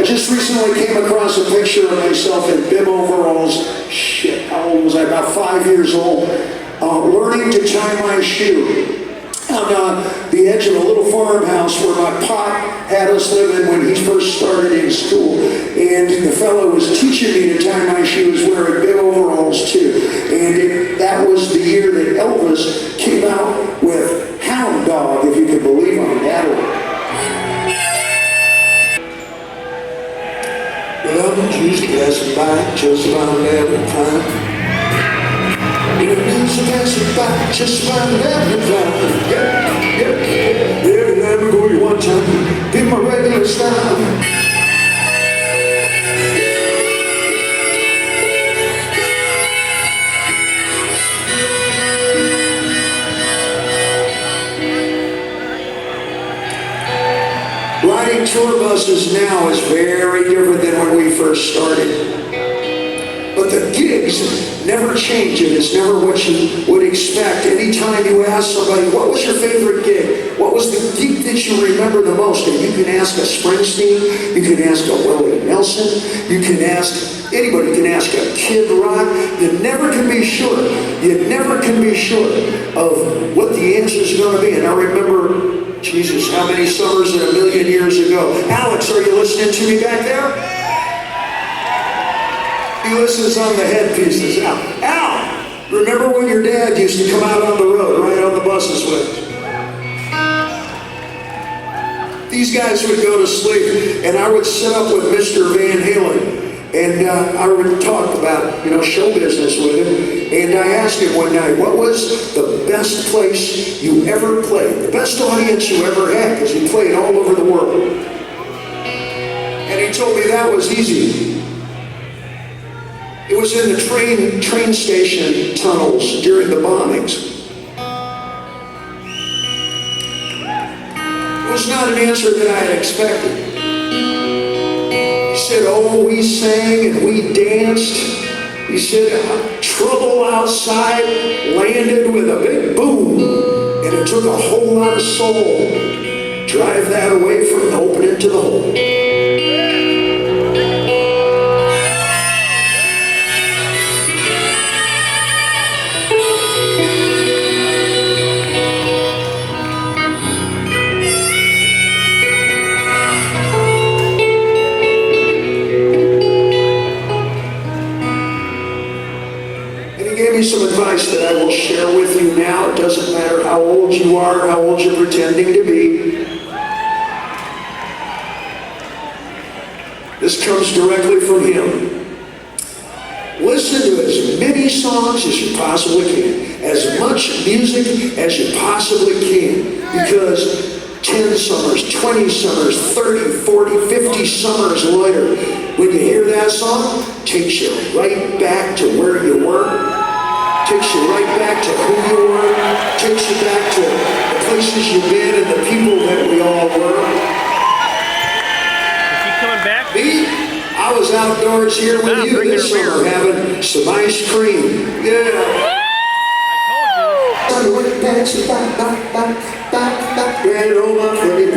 just recently came across a picture of myself in bib overalls. Shit, how old was I? About 5 years old. Learning to tie my shoe on the edge of a little farmhouse where my pop had us living when he first started in school. And the fellow who was teaching me to tie my shoes wearing bib overalls too. And that was the year that Elvis came out with Hound Dog, if you can believe on that one. Well, I'm used to passing by just about every time. News passing by just about every time. Yep. Every time I go one time, be my regular style. Riding tour buses now is very different than when we first started. But the gigs never change. It is never what you would expect. Anytime you ask somebody, what was your favorite gig? What was the gig that you remember the most? And you can ask a Springsteen, you can ask a Willie Nelson, you can ask anybody, you can ask a Kid Rock. You never can be sure. You never can be sure of what the answer is going to be. And I remember, Jesus, how many summers and a million years ago. Alex, are you listening to me back there? He listens on the headpieces. Al, remember when your dad used to come out on the road, right on the buses with you? These guys would go to sleep, and I would sit up with Mr. Van Halen, and I would talk about, show business with him. And I asked him one night, what was the best place you ever played? The best audience you ever had, because he played all over the world. And he told me that was easy. It was in the train station tunnels during the bombings. It was not an answer that I had expected. He said, oh, we sang and we danced. He said, trouble outside landed with a big boom, and it took a whole lot of soul to drive that away from opening to the hole. Some advice that I will share with you now. It doesn't matter how old you are, how old you're pretending to be. This comes directly from him. Listen to as many songs as you possibly can, as much music as you possibly can, because 10 summers, 20 summers, 30, 40, 50 summers later, when you hear that song, it takes you right back to where you were. Takes you right back to who you were, takes you back to the places you've been and the people that we all were. Is he coming back? Me? I was outdoors here with you this summer having some ice cream. Yeah. I told you. Ran on my pretty